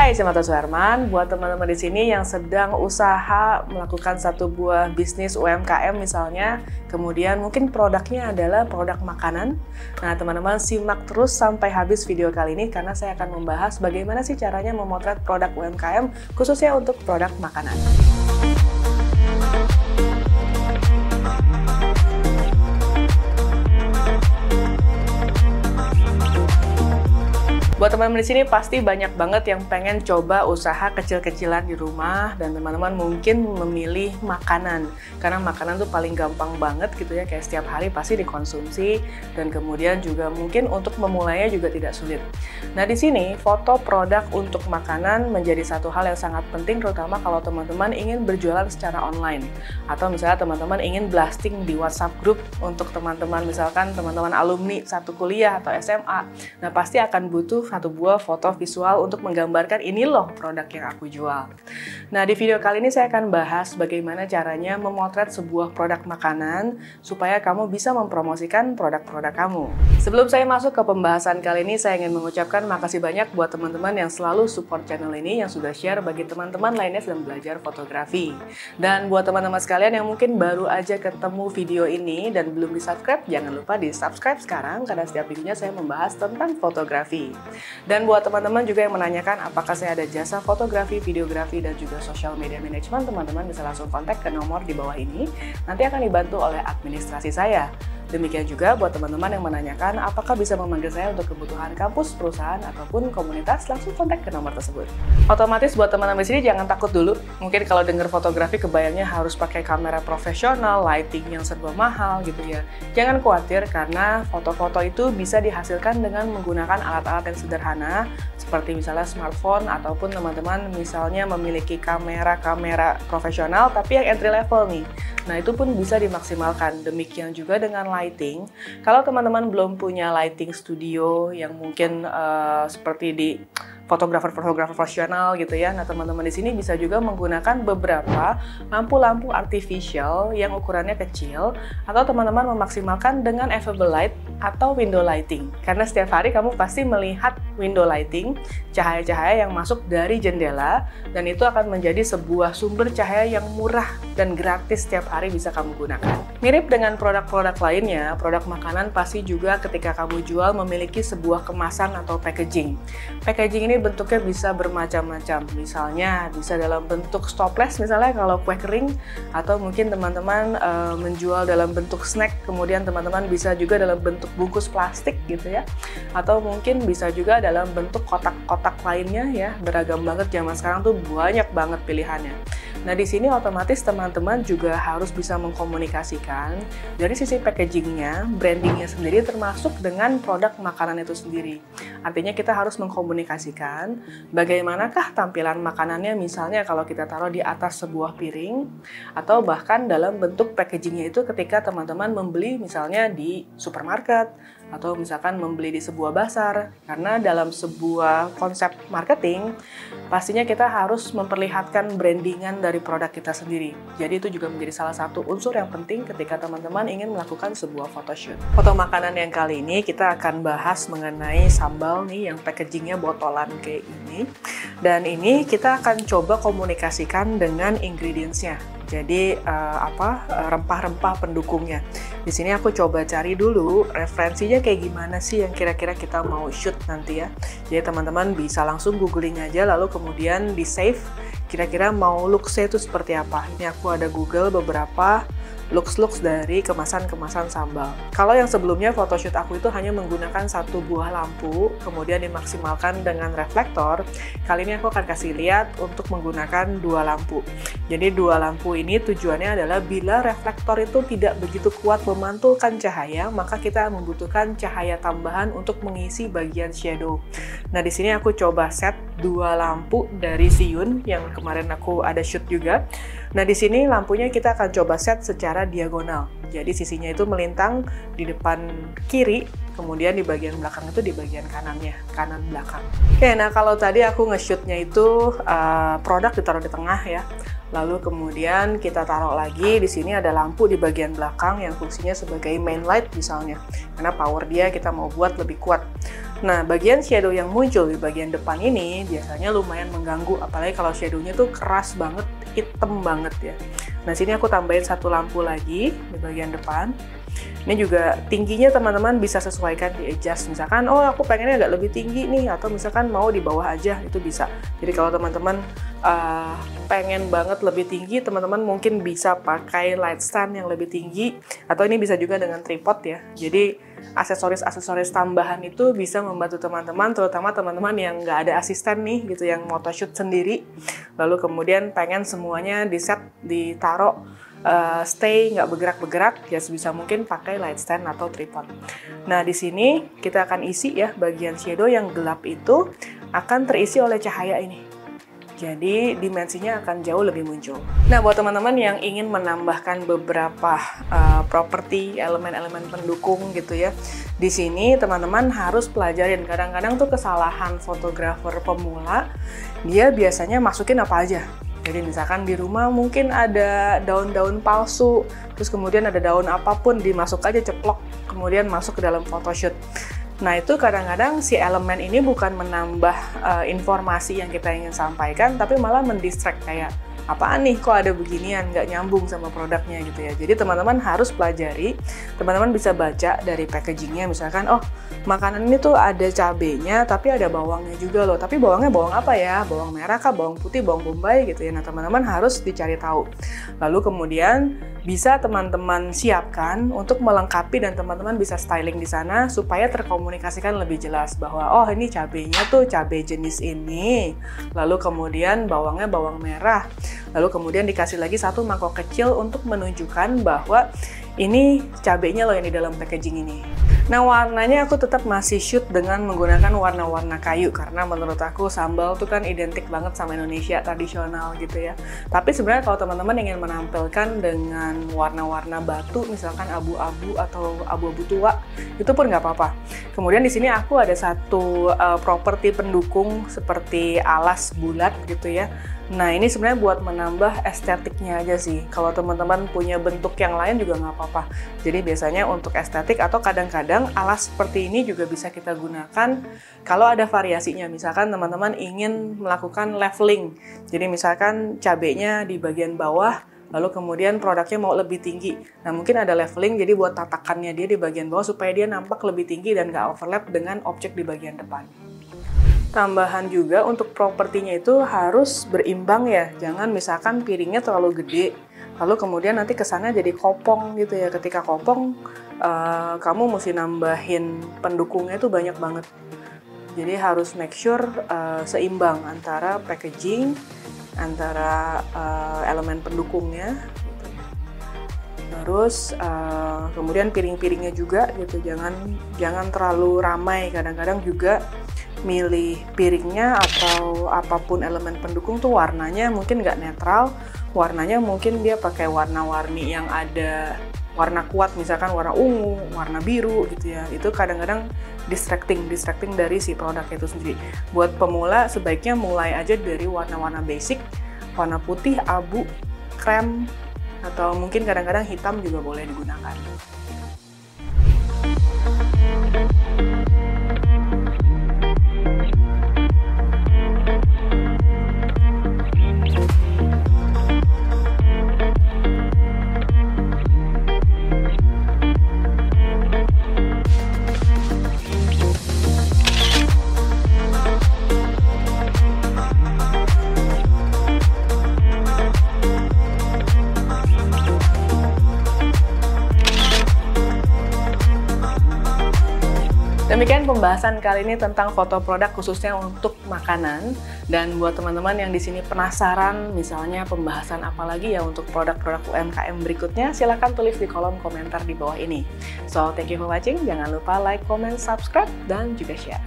Hai, saya Mata Suherman. Buat teman-teman di sini yang sedang usaha melakukan satu buah bisnis UMKM misalnya, kemudian mungkin produknya adalah produk makanan. Nah, teman-teman simak terus sampai habis video kali ini karena saya akan membahas bagaimana sih caranya memotret produk UMKM khususnya untuk produk makanan. Buat teman-teman di sini pasti banyak banget yang pengen coba usaha kecil-kecilan di rumah dan teman-teman mungkin memilih makanan karena makanan tuh paling gampang banget gitu ya, kayak setiap hari pasti dikonsumsi dan kemudian juga mungkin untuk memulainya juga tidak sulit. Nah, di sini foto produk untuk makanan menjadi satu hal yang sangat penting terutama kalau teman-teman ingin berjualan secara online atau misalnya teman-teman ingin blasting di WhatsApp group untuk teman-teman misalkan teman-teman alumni satu kuliah atau SMA. Nah, pasti akan butuh satu buah foto visual untuk menggambarkan ini loh produk yang aku jual. Nah, di video kali ini saya akan bahas bagaimana caranya memotret sebuah produk makanan supaya kamu bisa mempromosikan produk-produk kamu. Sebelum saya masuk ke pembahasan kali ini, saya ingin mengucapkan makasih banyak buat teman-teman yang selalu support channel ini, yang sudah share bagi teman-teman lainnya sedang belajar fotografi. Dan buat teman-teman sekalian yang mungkin baru aja ketemu video ini dan belum di-subscribe, jangan lupa di-subscribe sekarang karena setiap videonya saya membahas tentang fotografi. Dan buat teman-teman juga yang menanyakan apakah saya ada jasa fotografi, videografi, dan juga social media management, teman-teman bisa langsung kontak ke nomor di bawah ini. Nanti akan dibantu oleh administrasi saya. Demikian juga buat teman-teman yang menanyakan apakah bisa memanggil saya untuk kebutuhan kampus, perusahaan, ataupun komunitas, langsung kontak ke nomor tersebut. Otomatis buat teman-teman di sini jangan takut dulu. Mungkin kalau dengar fotografi kebayangnya harus pakai kamera profesional, lighting yang serba mahal gitu ya. Jangan khawatir karena foto-foto itu bisa dihasilkan dengan menggunakan alat-alat yang sederhana seperti misalnya smartphone ataupun teman-teman misalnya memiliki kamera profesional tapi yang entry level nih. Nah, itu pun bisa dimaksimalkan. Demikian juga dengan lighting. Kalau teman-teman belum punya lighting studio yang mungkin seperti di fotografer profesional gitu ya. Nah, teman-teman di sini bisa juga menggunakan beberapa lampu-lampu artificial yang ukurannya kecil atau teman-teman memaksimalkan dengan available light atau window lighting. Karena setiap hari kamu pasti melihat window lighting, cahaya-cahaya yang masuk dari jendela dan itu akan menjadi sebuah sumber cahaya yang murah dan gratis setiap hari bisa kamu gunakan. Mirip dengan produk-produk lainnya, produk makanan pasti juga ketika kamu jual memiliki sebuah kemasan atau packaging. Packaging ini bentuknya bisa bermacam-macam, misalnya bisa dalam bentuk stopless misalnya kalau kue kering, atau mungkin teman-teman menjual dalam bentuk snack, kemudian teman-teman bisa juga dalam bentuk bungkus plastik gitu ya, atau mungkin bisa juga dalam bentuk kotak-kotak lainnya ya, beragam banget zaman sekarang tuh banyak banget pilihannya. Nah, di sini otomatis teman-teman juga harus bisa mengkomunikasikan dari sisi packagingnya, brandingnya sendiri termasuk dengan produk makanan itu sendiri. Artinya kita harus mengkomunikasikan bagaimanakah tampilan makanannya misalnya kalau kita taruh di atas sebuah piring atau bahkan dalam bentuk packagingnya itu ketika teman-teman membeli misalnya di supermarket atau misalkan membeli di sebuah pasar. Karena dalam sebuah konsep marketing pastinya kita harus memperlihatkan brandingan dari produk kita sendiri. Jadi itu juga menjadi salah satu unsur yang penting ketika teman-teman ingin melakukan sebuah photoshoot. Foto makanan yang kali ini kita akan bahas mengenai sambal nih yang packagingnya botolan kayak ini. Dan ini kita akan coba komunikasikan dengan ingredients-nya. Jadi rempah-rempah pendukungnya. Di sini aku coba cari dulu referensinya kayak gimana sih yang kira-kira kita mau shoot nanti ya. Jadi teman-teman bisa langsung googling aja lalu kemudian di save kira-kira mau looks-nya itu seperti apa. Ini aku ada Google beberapa looks dari kemasan-kemasan sambal. Kalau yang sebelumnya photoshoot aku itu hanya menggunakan satu buah lampu, kemudian dimaksimalkan dengan reflektor. Kali ini aku akan kasih lihat untuk menggunakan dua lampu. Jadi dua lampu ini tujuannya adalah bila reflektor itu tidak begitu kuat memantulkan cahaya, maka kita membutuhkan cahaya tambahan untuk mengisi bagian shadow. Nah, di sini aku coba set dua lampu dari Zhiyun yang kemarin aku ada shoot juga. Nah, di sini lampunya kita akan coba set secara diagonal. Jadi sisinya itu melintang di depan kiri, kemudian di bagian belakang itu di bagian kanannya, kanan belakang. Oke, nah kalau tadi aku nge-shootnya itu produk ditaruh di tengah ya. Lalu kemudian kita taruh lagi di sini ada lampu di bagian belakang yang fungsinya sebagai main light misalnya. Karena power dia kita mau buat lebih kuat. Nah, bagian shadow yang muncul di bagian depan ini biasanya lumayan mengganggu, apalagi kalau shadownya tuh keras banget, hitam banget ya. Nah, sini aku tambahin satu lampu lagi di bagian depan. Ini juga tingginya teman-teman bisa sesuaikan di adjust. Misalkan, oh aku pengennya agak lebih tinggi nih, atau misalkan mau di bawah aja, itu bisa. Jadi kalau teman-teman pengen banget lebih tinggi, teman-teman mungkin bisa pakai light stand yang lebih tinggi, atau ini bisa juga dengan tripod ya. Jadi aksesoris-aksesoris tambahan itu bisa membantu teman-teman, terutama teman-teman yang nggak ada asisten nih gitu, yang photoshoot sendiri, lalu kemudian pengen semuanya di set, ditaruh, stay nggak bergerak-bergerak, ya sebisa mungkin pakai light stand atau tripod. Nah, di sini kita akan isi ya bagian shadow yang gelap itu akan terisi oleh cahaya ini. Jadi dimensinya akan jauh lebih muncul. Nah, buat teman-teman yang ingin menambahkan beberapa properti, elemen-elemen pendukung gitu ya, di sini teman-teman harus pelajarin. Kadang-kadang tuh kesalahan fotografer pemula, dia biasanya masukin apa aja. Jadi misalkan di rumah mungkin ada daun-daun palsu, terus kemudian ada daun apapun, dimasuk aja ceplok, kemudian masuk ke dalam photoshoot. Nah, itu kadang-kadang si elemen ini bukan menambah informasi yang kita ingin sampaikan, tapi malah mendistract, kayak apaan nih kok ada beginian, nggak nyambung sama produknya gitu ya. Jadi teman-teman harus pelajari, teman-teman bisa baca dari packagingnya, misalkan oh makanan ini tuh ada cabenya tapi ada bawangnya juga loh, tapi bawangnya bawang apa ya, bawang merah kah, bawang putih, bawang bombay gitu ya. Nah, teman-teman harus dicari tahu, lalu kemudian bisa teman-teman siapkan untuk melengkapi dan teman-teman bisa styling di sana supaya terkomunikasikan lebih jelas bahwa oh ini cabenya tuh cabai jenis ini, lalu kemudian bawangnya bawang merah, lalu kemudian dikasih lagi satu mangkok kecil untuk menunjukkan bahwa ini cabenya loh yang di dalam packaging ini. Nah, warnanya aku tetap masih shoot dengan menggunakan warna-warna kayu, karena menurut aku sambal tuh kan identik banget sama Indonesia tradisional gitu ya. Tapi sebenarnya kalau teman-teman ingin menampilkan dengan warna-warna batu, misalkan abu-abu atau abu-abu tua, itu pun nggak apa-apa. Kemudian di sini aku ada satu properti pendukung seperti alas bulat gitu ya. Nah, ini sebenarnya buat menambah estetiknya aja sih. Kalau teman-teman punya bentuk yang lain juga nggak apa-apa. Jadi biasanya untuk estetik atau kadang-kadang alas seperti ini juga bisa kita gunakan kalau ada variasinya. Misalkan teman-teman ingin melakukan leveling. Jadi misalkan cabenya di bagian bawah, lalu kemudian produknya mau lebih tinggi. Nah, mungkin ada leveling, jadi buat tatakannya dia di bagian bawah supaya dia nampak lebih tinggi dan nggak overlap dengan objek di bagian depan. Tambahan juga untuk propertinya itu harus berimbang ya, jangan misalkan piringnya terlalu gede, lalu kemudian nanti kesannya jadi kopong gitu ya. Ketika kopong, kamu mesti nambahin pendukungnya itu banyak banget. Jadi harus make sure seimbang antara packaging, antara elemen pendukungnya, gitu. Terus kemudian piring-piringnya juga gitu, jangan terlalu ramai. Kadang-kadang juga milih piringnya atau apapun elemen pendukung tuh warnanya mungkin nggak netral, warnanya mungkin dia pakai warna-warni yang ada warna kuat, misalkan warna ungu, warna biru gitu ya. Itu kadang-kadang distracting dari si produk itu sendiri. Buat pemula sebaiknya mulai aja dari warna-warna basic, warna putih, abu, krem, atau mungkin kadang-kadang hitam juga boleh digunakan. Demikian pembahasan kali ini tentang foto produk khususnya untuk makanan. Dan buat teman-teman yang di sini penasaran misalnya pembahasan apa lagi ya untuk produk-produk UMKM berikutnya, silahkan tulis di kolom komentar di bawah ini. So, thank you for watching. Jangan lupa like, comment, subscribe, dan juga share.